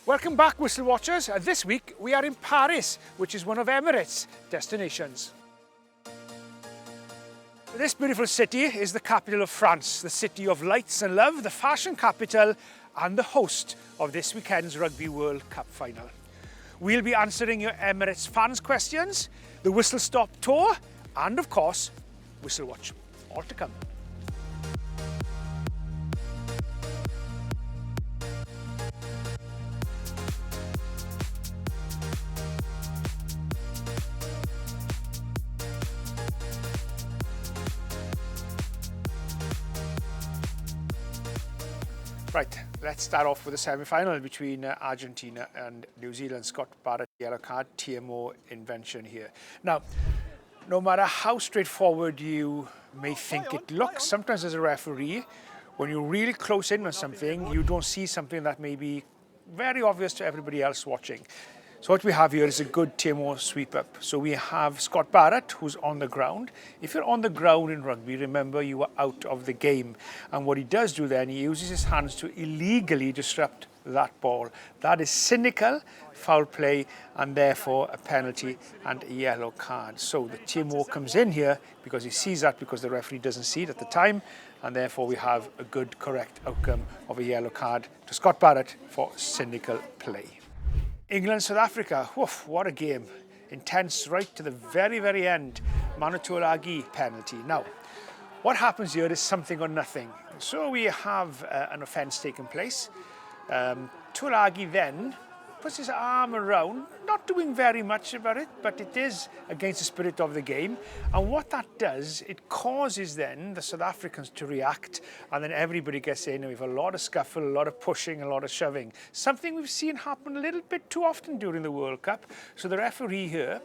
Welcome back, Whistle Watchers. This week we are in Paris, which is one of Emirates' destinations. This beautiful city is the capital of France, the city of lights and love, the fashion capital, and the host of this weekend's Rugby World Cup Final. We'll be answering your Emirates fans' questions, the Whistle Stop tour, and of course, Whistle Watch. All to come. Right, let's start off with the semi-final between Argentina and New Zealand. Scott Barrett, yellow card, TMO invention here. Now, no matter how straightforward you may think it looks, sometimes as a referee, when you're really close in on something, you don't see something that may be very obvious to everybody else watching. So what we have here is a good TMO sweep up. So we have Scott Barrett, who's on the ground. If you're on the ground in rugby, remember you are out of the game. And what he does do then, he uses his hands to illegally disrupt that ball. That is cynical, foul play, and therefore a penalty and a yellow card. So the TMO comes in here because he sees that, because the referee doesn't see it at the time, and therefore we have a good, correct outcome of a yellow card to Scott Barrett for cynical play. England, South Africa, woof, what a game. Intense right to the very, very end. Manu Tuilagi penalty. Now, what happens here is something or nothing. So we have an offence taking place. Tuilagi then puts his arm around, not doing very much about it, but it is against the spirit of the game. And what that does, it causes then the South Africans to react, and then everybody gets in, and we have a lot of scuffle, a lot of pushing, a lot of shoving. Something we've seen happen a little bit too often during the World Cup. So the referee here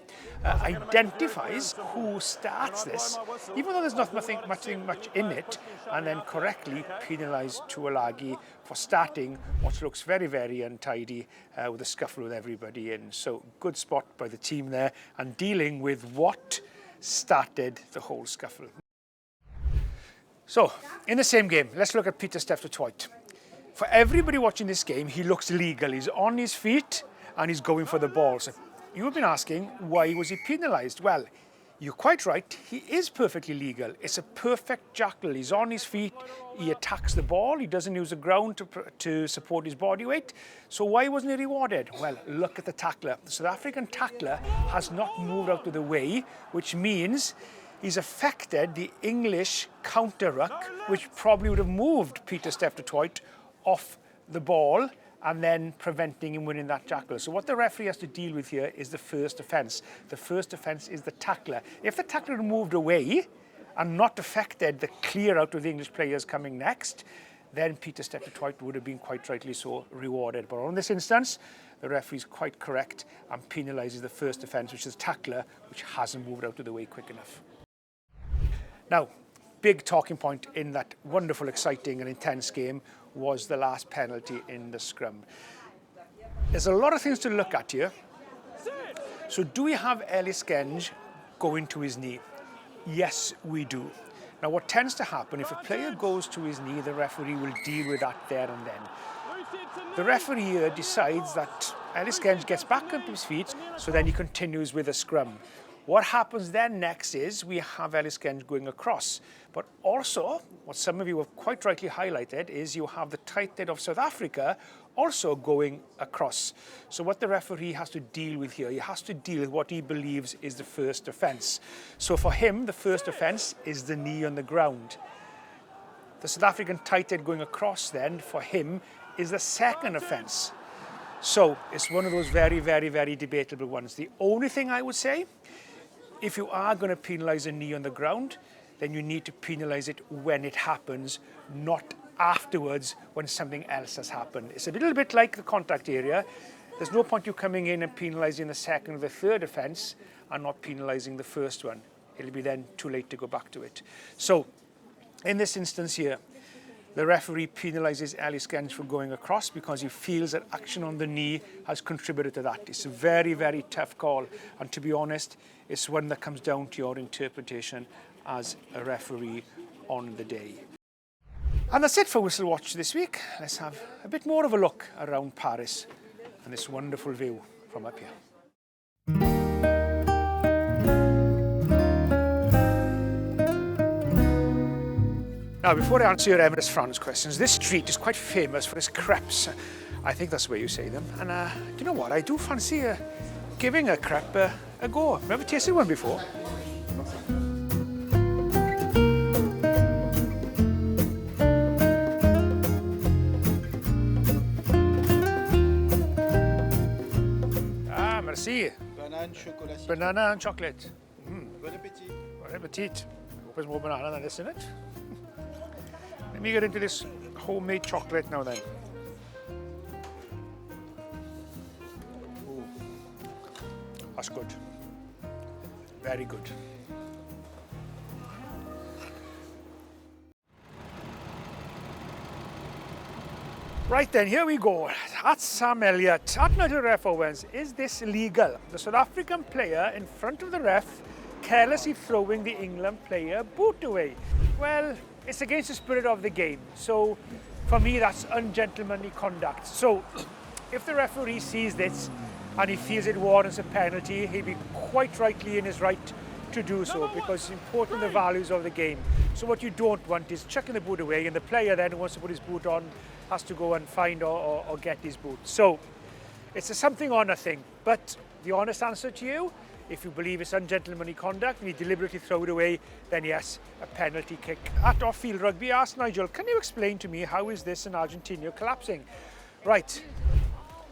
identifies who starts this, even though there's not nothing much in it, and then correctly penalise Tuilagi for starting what looks very, very untidy with a scuffle with everybody in. So good spot by the team there, and dealing with what started the whole scuffle. So in the same game, let's look at Pieter-Steph du Toit. For everybody watching this game, he looks legal. He's on his feet and he's going for the ball. So you've been asking, why was he penalised? Well, you're quite right, he is perfectly legal. It's a perfect jackal. He's on his feet, he attacks the ball, he doesn't use the ground to support his body weight. So why wasn't he rewarded? Well, look at the tackler. The South African tackler has not moved out of the way, which means he's affected the English counter ruck, which probably would have moved Pieter-Steph du Toit off the ball and then preventing him winning that jackal. So what the referee has to deal with here is the first offence. The first offence is the tackler. If the tackler had moved away and not affected the clear out of the English players coming next, then Pieter-Steph du Toit would have been quite rightly so rewarded. But on this instance, the referee is quite correct and penalises the first offence, which is the tackler, which hasn't moved out of the way quick enough. Now, big talking point in that wonderful, exciting and intense game was the last penalty in the scrum. There's a lot of things to look at here. So do we have Ellis Genge going to his knee? Yes, we do. Now what tends to happen, if a player goes to his knee, the referee will deal with that there and then. The referee here decides that Ellis Genge gets back up his feet, so then he continues with a scrum. What happens then next is we have Ellis Genge going across. But also, what some of you have quite rightly highlighted is you have the tight head of South Africa also going across. So what the referee has to deal with here, he has to deal with what he believes is the first offence. So for him, the first offence is the knee on the ground. The South African tight head going across then, for him, is the second offence. So it's one of those very, very, very debatable ones. The only thing I would say, if you are going to penalise a knee on the ground, then you need to penalise it when it happens, not afterwards when something else has happened. It's a little bit like the contact area. There's no point you coming in and penalising the second or the third offence and not penalising the first one. It'll be then too late to go back to it. So in this instance here, the referee penalises Ellis Genge for going across because he feels that action on the knee has contributed to that. It's a very, very tough call. And to be honest, it's one that comes down to your interpretation as a referee on the day. And that's it for Whistle Watch this week. Let's have a bit more of a look around Paris and this wonderful view from up here. Now, before I answer your Emirates France questions, this street is quite famous for its crepes. I think that's the way you say them. And do you know what? I do fancy giving a crepe a go. I've never tasted one before. Ah, merci. Banana and chocolate. Bon appétit. Bon appetit. Hope there's more banana than this in it. Let me get into this homemade chocolate now then. Ooh, that's good. Very good. Right then, here we go. At Sam Elliott, at Nigel Owens, is this legal? The South African player in front of the ref carelessly throwing the England player boot away. Well, it's against the spirit of the game. So for me, that's ungentlemanly conduct. So if the referee sees this and he feels it warrants a penalty, he'll be quite rightly in his right to do so, because it's important the values of the game. So what you don't want is chucking the boot away, and the player then who wants to put his boot on has to go and find or get his boot. So it's a something honour thing. But the honest answer to you, if you believe it's ungentlemanly conduct and you deliberately throw it away, then yes, a penalty kick. At Off-Field Rugby asked Nigel, can you explain to me how is this in Argentina collapsing? Right,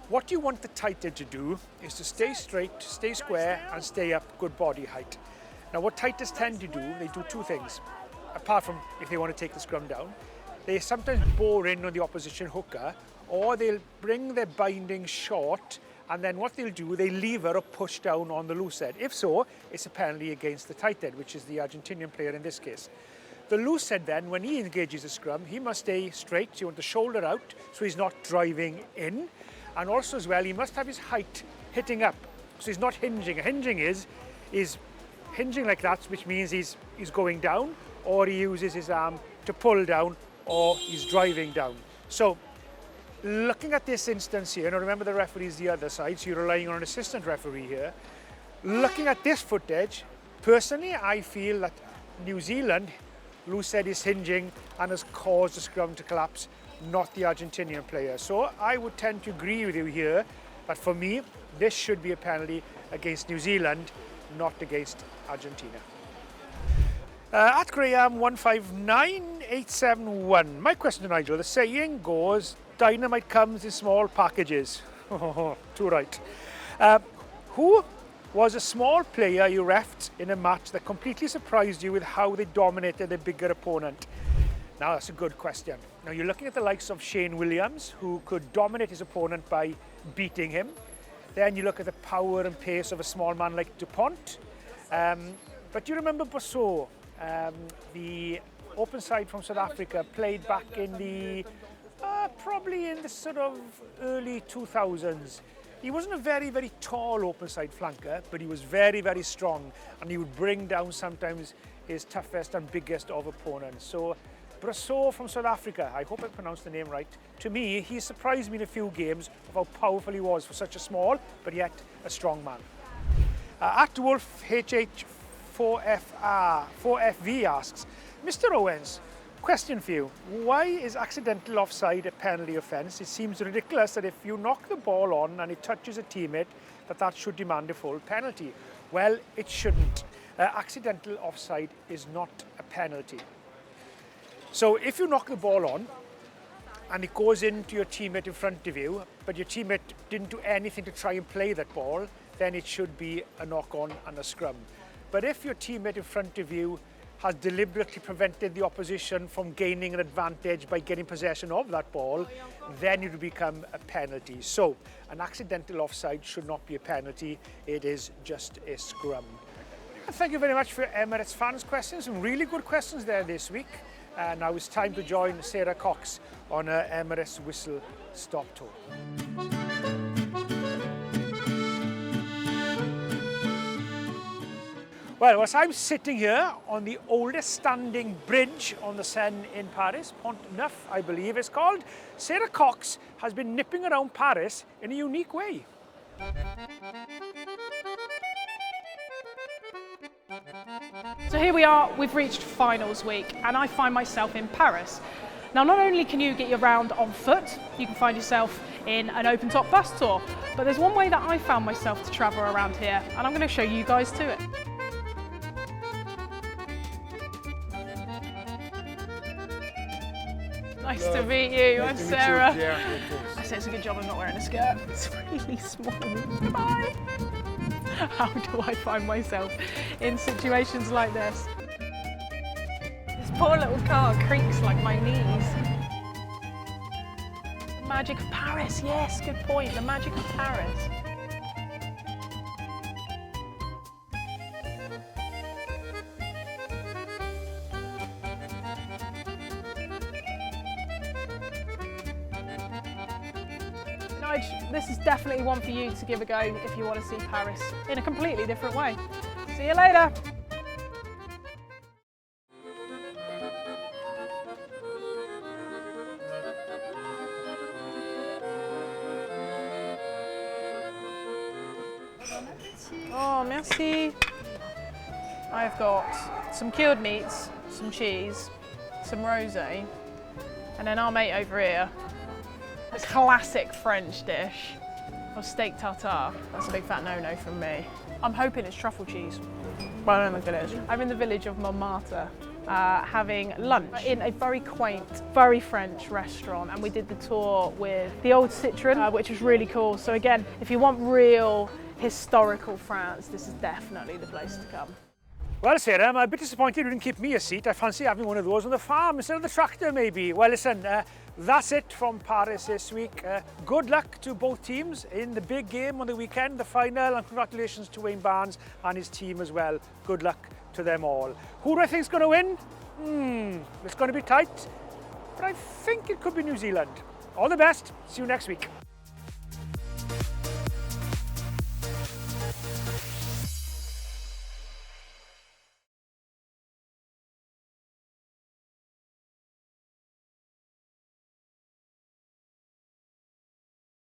what you want the tight end to do is to stay straight, stay square and stay up good body height. Now what tight ends tend to do, they do two things. Apart from if they want to take the scrum down, they sometimes bore in on the opposition hooker, or they'll bring their binding short, and then what they'll do, they lever or push down on the loose head. If so, it's a penalty against the tight head, which is the Argentinian player in this case. The loose head then, when he engages a scrum, he must stay straight, so you want the shoulder out, so he's not driving in. And also as well, he must have his height hitting up, so he's not hinging. Hinging is hinging like that, which means he's going down, or he uses his arm to pull down, or he's driving down. So looking at this instance here, now remember the referee's the other side, so you're relying on an assistant referee here. Looking at this footage, personally I feel that New Zealand, loose head is hinging and has caused the scrum to collapse, not the Argentinian player. So I would tend to agree with you here, but for me, this should be a penalty against New Zealand, not against Argentina. At Graham 159871, my question to Nigel, the saying goes, dynamite comes in small packages. Too right. Who was a small player you refed in a match that completely surprised you with how they dominated a bigger opponent? Now that's a good question. Now you're looking at the likes of Shane Williams, who could dominate his opponent by beating him. Then you look at the power and pace of a small man like DuPont. But you remember Bosso, the open side from South Africa, played back in the probably in the sort of early 2000s. He wasn't a very, very tall open side flanker, but he was very, very strong, and he would bring down sometimes his toughest and biggest of opponents. So Brasso from South Africa, I hope I pronounced the name right. To me, he surprised me in a few games of how powerful he was for such a small, but yet a strong man. At Wolf HH4FV asks, Mr. Owens, question for you. Why is accidental offside a penalty offence? It seems ridiculous that if you knock the ball on and it touches a teammate, that should demand a full penalty. Well, it shouldn't. Accidental offside is not a penalty. So if you knock the ball on and it goes into your teammate in front of you, but your teammate didn't do anything to try and play that ball, then it should be a knock-on and a scrum. But if your teammate in front of you has deliberately prevented the opposition from gaining an advantage by getting possession of that ball, then it will become a penalty. So an accidental offside should not be a penalty, it is just a scrum. Thank you very much for Emirates fans' questions, some really good questions there this week. Now it's time to join Sara Cox on her Emirates Whistle Stop Tour. Well, as I'm sitting here on the oldest standing bridge on the Seine in Paris, Pont Neuf, I believe it's called, Sara Cox has been nipping around Paris in a unique way. So here we are, we've reached finals week, and I find myself in Paris. Now, not only can you get your round on foot, you can find yourself in an open top bus tour, but there's one way that I found myself to travel around here, and I'm going to show you guys to it. Nice to meet you, I'm Sarah. I say it's a good job I'm not wearing a skirt. It's really small. Goodbye. How do I find myself in situations like this? This poor little car creaks like my knees. The magic of Paris, yes, good point. The magic of Paris. Nigel, this is definitely one for you to give a go if you want to see Paris in a completely different way. See you later. Oh, merci. I've got some cured meats, some cheese, some rosé, and then our mate over here, a classic French dish of steak tartare. That's a big fat no-no from me. I'm hoping it's truffle cheese, but I don't think it is. I'm in the village of Montmartre having lunch in a very quaint, very French restaurant, and we did the tour with the old Citroën, which was really cool. So again, if you want real historical France, this is definitely the place to come. Well, Sarah, I'm a bit disappointed you didn't keep me a seat. I fancy having one of those on the farm instead of the tractor, maybe. Well, listen, that's it from Paris this week. Good luck to both teams in the big game on the weekend, the final, and congratulations to Wayne Barnes and his team as well. Good luck to them all. Who do I think is going to win? It's going to be tight, but I think it could be New Zealand. All the best. See you next week.